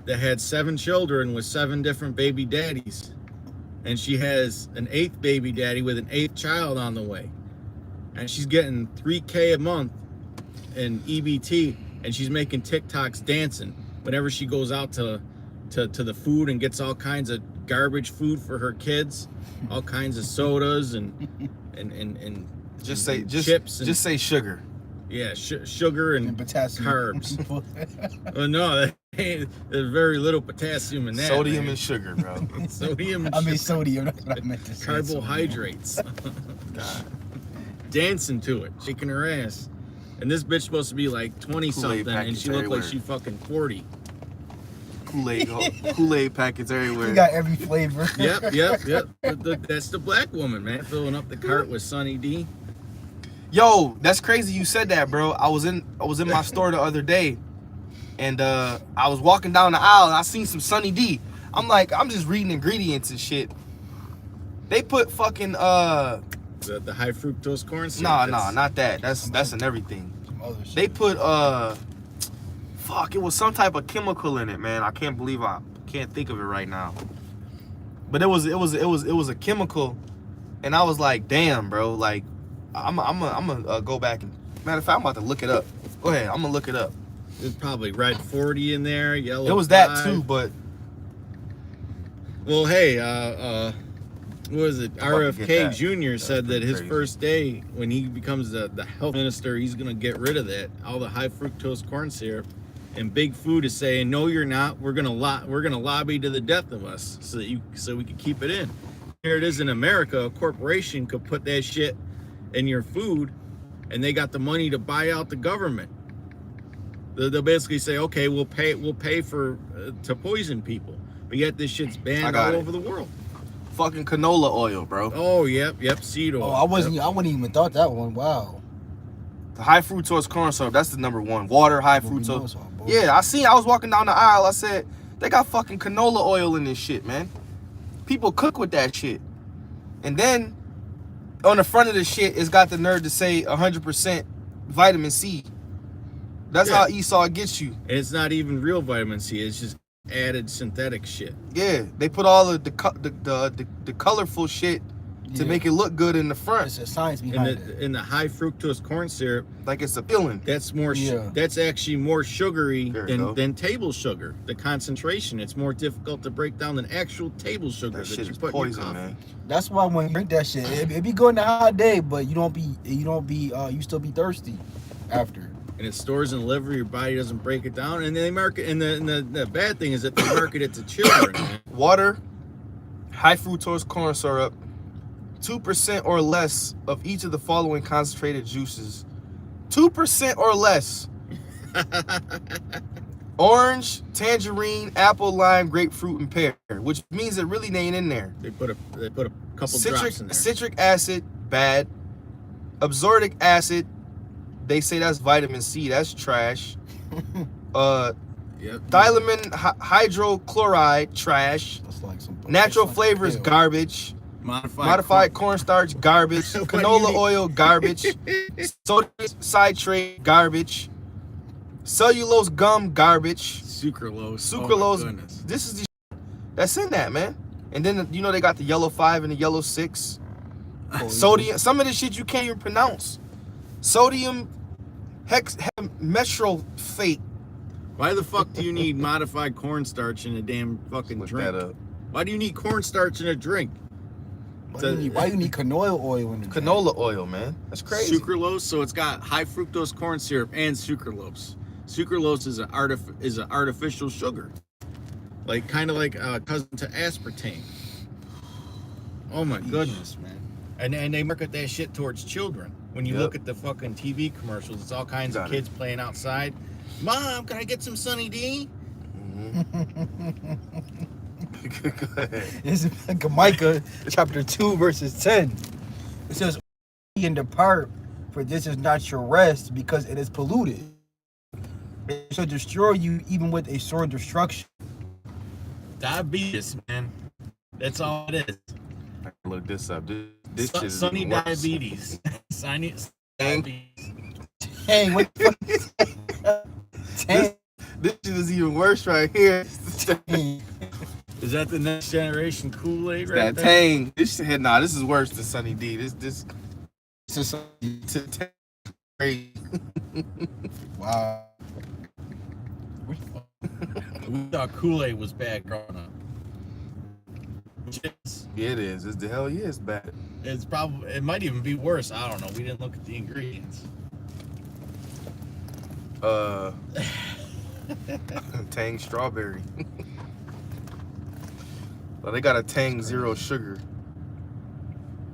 that had 7 children with 7 different baby daddies. And she has an 8th baby daddy with an 8th child on the way. And she's getting $3K a month in EBT, and she's making TikToks dancing whenever she goes out to the food and gets all kinds of garbage food for her kids, all kinds of sodas and Just say chips and, just say sugar. yeah, sugar and potassium. carbs. Well, no, there's very little potassium in that. Sodium man. and sugar, bro. Sodium. I mean sodium. That's what I meant to say. Carbohydrates. God. Dancing to it, shaking her ass. And this bitch supposed to be like 20 something, and packets she looked like everywhere. she fucking 40. Kool-Aid packets everywhere. We got every flavor. Yep. That's the black woman, man, filling up the cart with Sunny D. Yo, that's crazy you said that, bro. I was in my store the other day, and I was walking down the aisle and I seen some Sunny D. I'm like, I'm just reading ingredients and shit. They put fucking The high fructose corn syrup. nah, not that. That's in everything. Some other shit. They put fuck, it was some type of chemical in it, man. I can't believe I can't think of it right now. But it was a chemical, and I was like, damn, bro. Like, I'm gonna go back and, matter of fact, I'm about to look it up. Go ahead, I'm gonna look it up. There's probably red 40 in there, yellow. It was that 5. too, but Well, hey, what was it? I'm about to get RFK that. Jr. That's said that pretty his crazy. first day when he becomes the health minister, he's gonna get rid of that, all the high fructose corn syrup. And Big Food is saying, no, you're not. We're gonna lobby to the death of us so we can keep it in. Here it is in America. A corporation could put that shit in your food, and they got the money to buy out the government. They'll basically say, okay, we'll pay for to poison people, but yet this shit's banned all over the world. fucking canola oil, bro. Oh, yep, seed oil. Oh, I wouldn't even thought that one. Wow. The high fructose corn syrup, that's the number one. Water, high What we know fructose. is all bullshit. Yeah, I was walking down the aisle. I said, they got fucking canola oil in this shit, man. People cook with that shit. And then on the front of the shit, it's got the nerve to say 100% vitamin C. That's how Esau gets you. And it's not even real vitamin C. It's just added synthetic shit. Yeah, they put all of the colorful shit to make it look good in the front. It's a science behind it. In the high fructose corn syrup, Like it's appealing. that's more. Yeah. That's actually more sugary There you go. than table sugar. The concentration, it's more difficult to break down than actual table sugar That that shit you is put in your poison, coffee. man. That's why when you drink that shit, it be good in a hot day, but you still be thirsty after. And it stores in the liver. Your body doesn't break it down, and they market. And the bad thing is that they market it to children. Man. Water, high fructose corn syrup, 2% or less of each of the following concentrated juices. 2% or less. Orange, tangerine, apple, lime, grapefruit, and pear, which means it really ain't in there. They put a couple drops in there. Citric acid, bad. Absorbic acid, they say that's vitamin C. That's trash. Yep. Thiamine hydrochloride, trash. That's like some Natural that's like flavors, pill. garbage. Modified cornstarch, garbage. What do Canola you mean? oil, garbage. Sodium citrate, garbage. Cellulose gum, garbage. Sucralose. Oh my Sucralose. goodness. This is the that's in that, man. And then they got the yellow 5 and the yellow 6. Oh, Sodium. Some of this shit you can't even pronounce. Sodium hexamethyl. Why the fuck do you need modified cornstarch in a damn fucking Look drink? that up. Why do you need cornstarch in a drink? Why you need canola oil in the drink? Canola oil, man. That's crazy. Sucralose, so it's got high fructose corn syrup and sucralose. Sucralose is an artificial sugar, like kind of like a cousin to aspartame. Oh my goodness, man! And they market that shit towards children. When you Yep. look at the fucking TV commercials, it's all kinds of Got kids playing outside. Mom, can I get some Sunny D? Go ahead. This is like Micah chapter 2 verses 10. It says, "And depart, for this is not your rest, because it is polluted. It shall destroy you even with a sore destruction." Diabetes, man. That's all it is. I can look this up. This shit is Sunny even worse. diabetes. Sunny Dang. diabetes. Dang, what the fuck? Dang. This shit is even worse right here. Is that the next generation Kool-Aid right That there? Tang. This shit, nah, this is worse than Sunny D. This Just- Tang crazy. Wow. We thought Kool-Aid was bad growing up. Which is- Yeah, it is. It's the hell yeah, it's bad. It's probably, it might even be worse. I don't know. We didn't look at the ingredients. Tang strawberry. Well, they got a Tang zero sugar.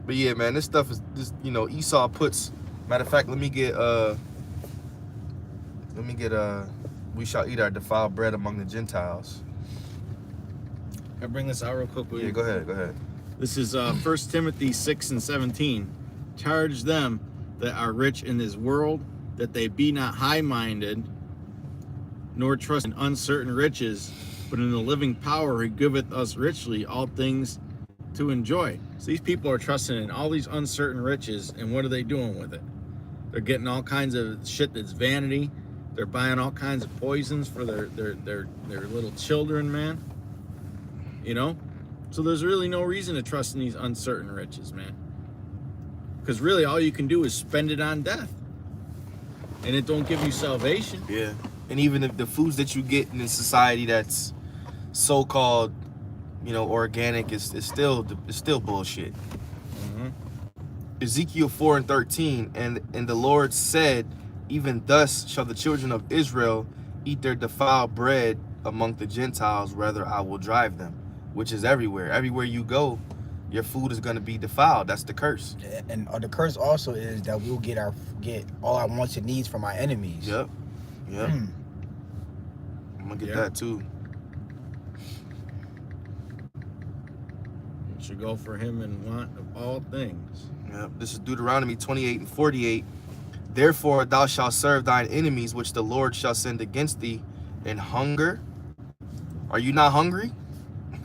But yeah, man, this stuff is this. Esau puts. Matter of fact, let me get. We shall eat our defiled bread among the Gentiles. Can I bring this out real quick? Will Yeah, you? go ahead. Go ahead. This is 1 Timothy 6:17. Charge them that are rich in this world, that they be not high-minded, nor trust in uncertain riches, but in the living power he giveth us richly all things to enjoy. So these people are trusting in all these uncertain riches, and what are they doing with it? They're getting all kinds of shit that's vanity. They're buying all kinds of poisons for their little children, man. So there's really no reason to trust in these uncertain riches, man. Because really all you can do is spend it on death. And it don't give you salvation. Yeah. And even if the foods that you get in a society that's so-called, organic is still bullshit. Mm-hmm. Ezekiel 4:13, and the Lord said, even thus shall the children of Israel eat their defiled bread among the Gentiles, whether I will drive them, which is everywhere. Everywhere you go, your food is going to be defiled. That's the curse. And the curse also is that we'll get all our wants and needs from our enemies. Yep. I'm gonna get that too. You should go for him in want of all things. Yep. This is Deuteronomy 28:48. Therefore thou shalt serve thine enemies, which the Lord shall send against thee, in hunger. Are you not hungry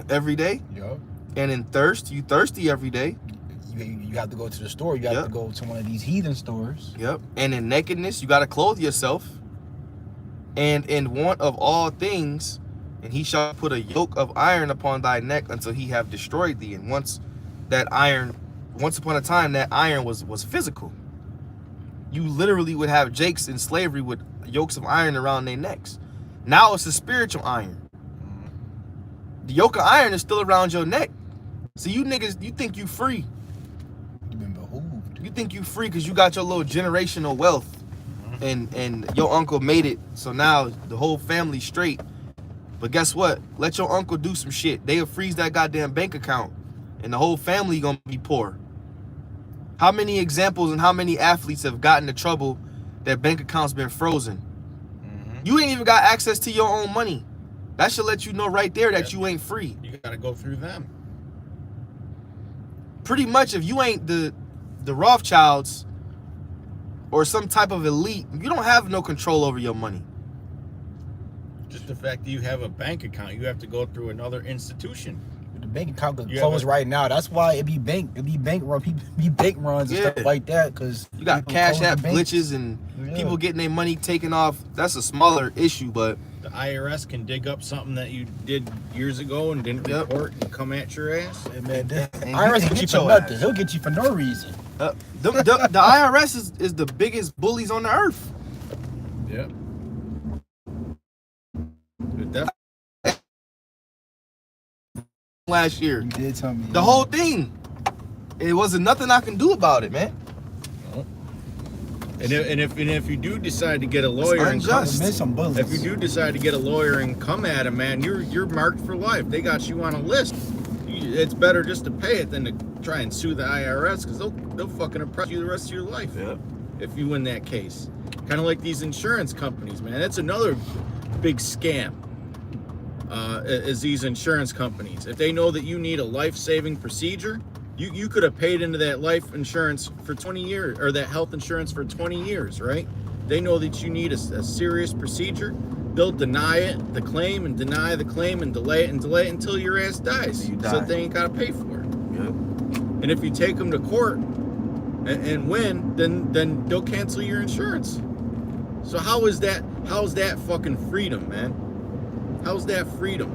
every day? Yup. And in thirst, you thirsty every day. You have to go to the store. You have to go to one of these heathen stores. Yep. And in nakedness, you got to clothe yourself. And in want of all things, and he shall put a yoke of iron upon thy neck until he have destroyed thee. And once that iron once upon a time that iron was physical. You literally would have jakes in slavery with yokes of iron around their necks. Now it's a spiritual iron. The yoke of iron is still around your neck. So you niggas, you think you free. You've been behooved. You think you free because you got your little generational wealth. And your uncle made it. So now the whole family's straight. But guess what? Let your uncle do some shit. They'll freeze that goddamn bank account. And the whole family gonna be poor. How many examples and how many athletes have gotten into trouble that bank accounts been frozen? You ain't even got access to your own money. That should let you know right there that you ain't free. You gotta go through them. Pretty much, if you ain't the Rothschilds or some type of elite, you don't have no control over your money. Just the fact that you have a bank account, you have to go through another institution. The bank account could You close have a- right now. That's why it be bank runs and Yeah. stuff like that. Cause You got people Cash close App the banks. glitches and Yeah. people getting their money taken off. That's a smaller issue, but The IRS can dig up something that you did years ago and didn't Yep. report and come at your ass. Hey, man, And IRS get will get you your for nothing. ass. He'll get you for no reason. the IRS is the biggest bullies on the earth. Yep. But that Last year, You did tell me the whole thing. It wasn't nothing I can do about it, man. and if you do decide to get a lawyer and come, unjust. missed some bullets. if you do decide to get a lawyer and come at him, man, you're marked for life. They got you on a list. It's better just to pay it than to try and sue the IRS because they'll fucking oppress you the rest of your life. Yep. If you win that case. Kind of like these insurance companies, man. That's another big scam. Is these insurance companies. If they know that you need a life-saving procedure, you could have paid into that life insurance for 20 years, or that health insurance for 20 years, right? They know that you need a serious procedure. They'll deny it, the claim, and deny the claim, and delay it until your ass dies. You So die. they ain't got to pay for it. Yep. And if you take them to court and win, then they'll cancel your insurance. So how's that fucking freedom, man? How's that freedom?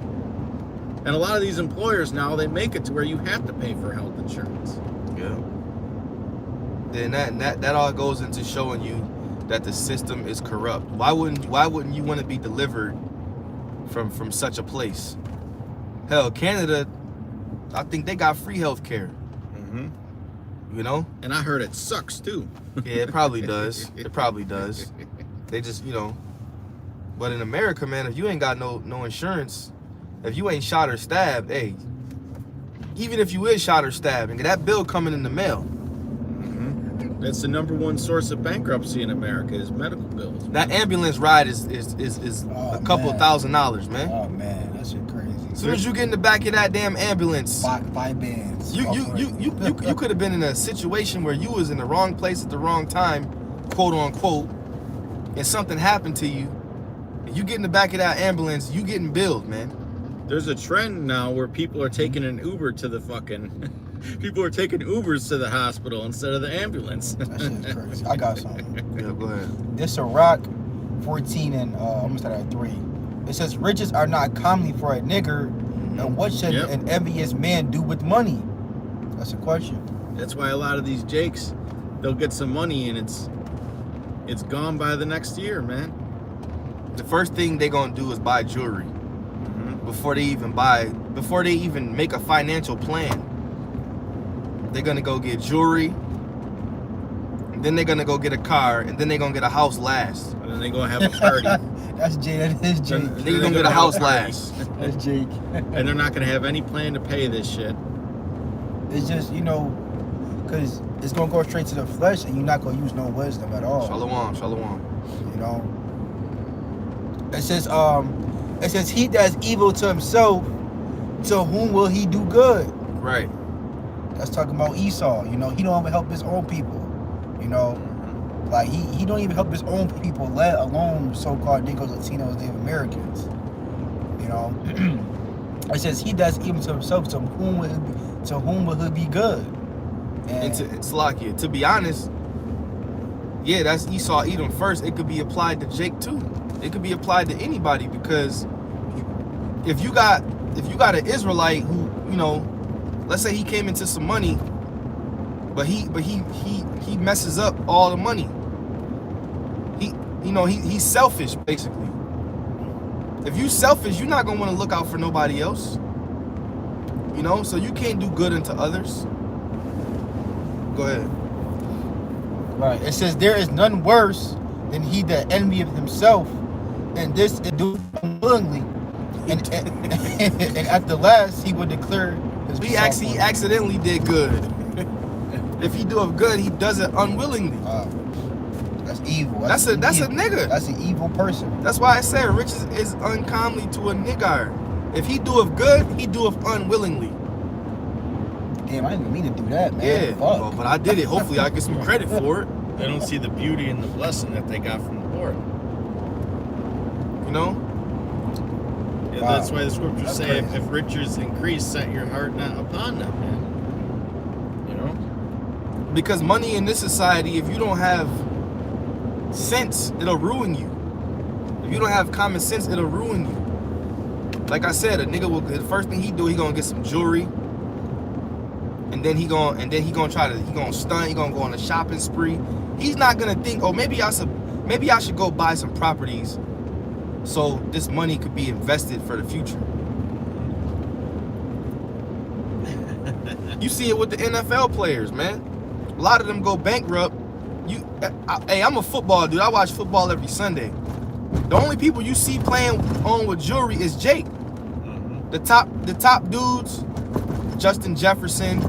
And a lot of these employers now, they make it to where you have to pay for health insurance. Yeah. Then that all goes into showing you that the system is corrupt. Why wouldn't you want to be delivered from such a place? Hell, Canada, I think they got free health care. Mm-hmm. You know? And I heard it sucks too. Yeah, it probably does. It probably does. They just, But in America, man, if you ain't got no insurance, if you ain't shot or stabbed, hey, even if you is shot or stabbed, and that bill coming in the mail, That's the number one source of bankruptcy in America is medical bills. that ambulance ride is Oh, a couple man. $1,000s, man. Oh man, that shit crazy. As soon as you get in the back of that damn ambulance, Five bands. you could have been in a situation where you was in the wrong place at the wrong time, quote unquote, and something happened to you. And you get in the back of that ambulance, you getting billed, man. There's a trend now where people are taking an Uber to the fucking... People are taking Ubers to the hospital instead of the ambulance. That shit's crazy. I got something. Yeah, go ahead. This Iraq 14 and almost at 3. It says riches are not commonly for a nigger, and what should Yep. an envious man do with money? That's a question. That's why a lot of these jakes, they'll get some money and it's gone by the next year, man. The first thing they gonna do is buy jewelry before they even make a financial plan. They're gonna go get jewelry, and then they're gonna go get a car, and then they're gonna get a house last. And then they go have a party. That's Jake. That is Jake. Then They're gonna get a house last. That's Jake. And they're not gonna have any plan to pay this shit. It's just, because it's going to go straight to the flesh and you're not going to use no wisdom at all. Shalom. It says he does evil to himself, to whom will he do good? Right. That's talking about Esau. He don't even help his own people. Like he don't even help his own people, let alone so-called Negroes, Latinos, Native Americans. It says he does evil to himself, to whom will he be good? And it's Slakia. To be honest, yeah, that's Esau Edom first. It could be applied to Jake too. It could be applied to anybody, because if you got an Israelite who, let's say he came into some money But he messes up all the money. He's selfish basically. If you selfish, you're not gonna want to look out for nobody else. You know, so you can't do good unto others. Go ahead. Right. It says there is none worse than he that envieth himself, and this is do unwillingly. And at the last he would declare his He accidentally did good. If he do it good, he does it unwillingly. That's evil. That's a nigga. That's an evil person. That's why I said riches is uncommonly to a nigger. If he doeth good, he doeth unwillingly. Damn, I didn't mean to do that, man. Yeah, Fuck. well, but I did it. Hopefully I get some credit for it. They don't see the beauty and the blessing that they got from the Lord. You know? Yeah, Wow. that's why the scriptures That's say crazy. if riches increase, set your heart not upon them, man. You know? Because money in this society, if you don't have sense, it'll ruin you. If you don't have common sense, it'll ruin you. Like I said, a nigga will, the first thing he do, he gonna get some jewelry, and then he gonna stunt, he gonna go on a shopping spree. He's not gonna think, oh, maybe I should go buy some properties so this money could be invested for the future. You see it with the NFL players, man. A lot of them go bankrupt. Hey, I'm a football dude. I watch football every Sunday. The only people you see playing on with jewelry is Jake. The top dudes, Justin Jefferson,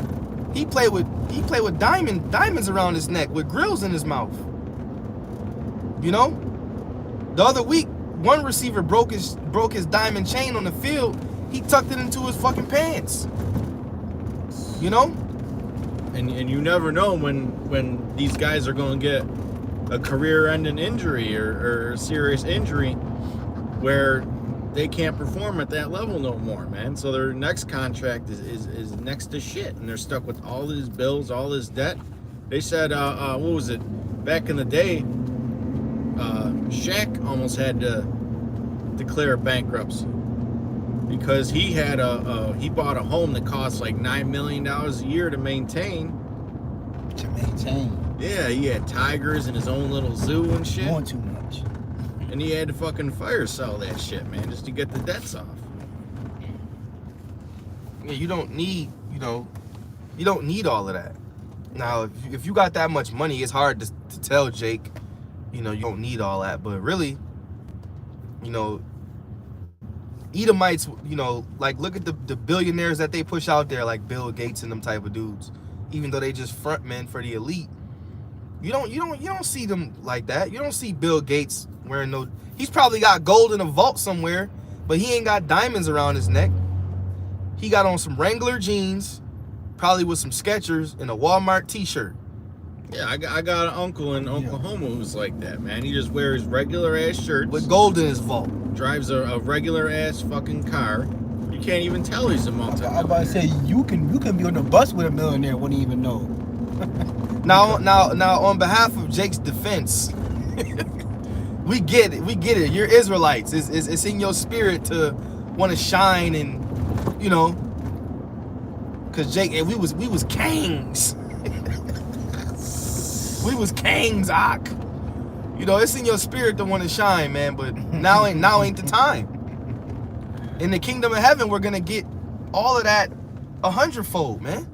he played with diamonds around his neck with grills in his mouth. You know? The other week, one receiver broke his diamond chain on the field. He tucked it into his fucking pants. You know? And you never know when these guys are going to get a career-ending injury or a serious injury where they can't perform at that level no more, man. So their next contract is next to shit, and they're stuck with all these bills, all this debt. They said, what was it? Back in the day, Shaq almost had to declare bankruptcy because he had he bought a home that cost like $9 million a year to maintain. Yeah, he had tigers in his own little zoo and shit. Doing too much. And he had to fucking fire sell that shit, man, just to get the debts off. Yeah, you don't need all of that. Now, if you got that much money, it's hard to tell Jake, you don't need all that. But really, Edomites, like look at the billionaires that they push out there, like Bill Gates and them type of dudes. Even though they just front men for the elite, you don't see them like that. You don't see Bill Gates wearing no. He's probably got gold in a vault somewhere, but he ain't got diamonds around his neck. He got on some Wrangler jeans, probably with some Skechers and a Walmart T-shirt. Yeah, I got an uncle in Oklahoma who's like that, man. He just wears regular ass shirts with gold in his vault. Drives a regular ass fucking car. You can't even tell he's a multi-millionaire. I'm about to say you can be on the bus with a millionaire, wouldn't even know. Now, on behalf of Jake's defense, we get it. You're Israelites. It's in your spirit to want to shine, and cause Jake, and we was kings. We was kings, Ak. It's in your spirit to want to shine, man. But now ain't the time. In the kingdom of heaven, we're gonna get all of that 100-fold, man.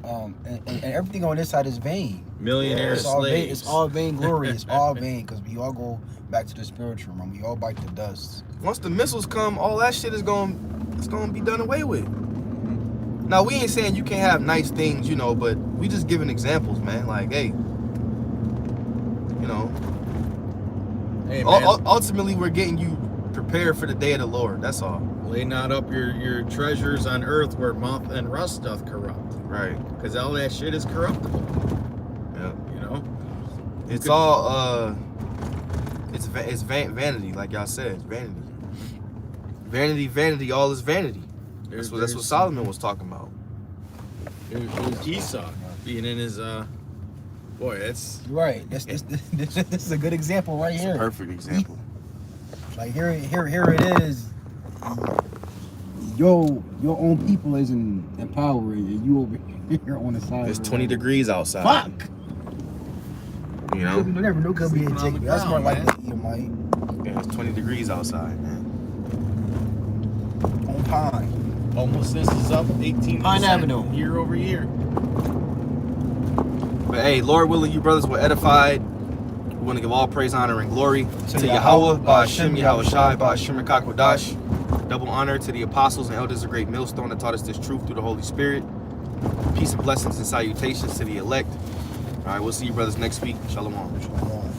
And everything on this side is vain. Millionaire slaves. It's all vain glory. It's all vain because we all go back to the spiritual realm. We all bite the dust. Once the missiles come, all that shit is gonna be done away with. Now we ain't saying you can't have nice things, but we just giving examples, man. Like, hey, Hey, man. Ultimately we're getting you prepared for the day of the Lord. That's all. Lay not up your treasures on earth where moth and rust doth corrupt. Right. Because all that shit is corruptible. Yeah. It's all it's vanity, like y'all said. It's vanity. All is vanity. That's what Solomon was talking about. There's Esau being in his boy. That's right. This is a good example right here. Perfect example. Like here it is. your own people isn't empowering, and you over here on the side. It's 20 degrees outside. Fuck. You know? You never know. Could be a Sleeping on chick. the That's more ground, like you might Yeah, it's 20 degrees outside, man. on pine. Homelessness is up 18% Pine Avenue. year over year. But hey, Lord willing, you brothers were edified. We want to give all praise, honor, and glory to Yahweh, Ba'ashem, Yahweh Shai, Ba'ashem, Rekakwadash. Double honor to the apostles and elders of Great Millstone that taught us this truth through the Holy Spirit. Peace and blessings and salutations to the elect. All right, we'll see you brothers next week. Shalom. Shalom.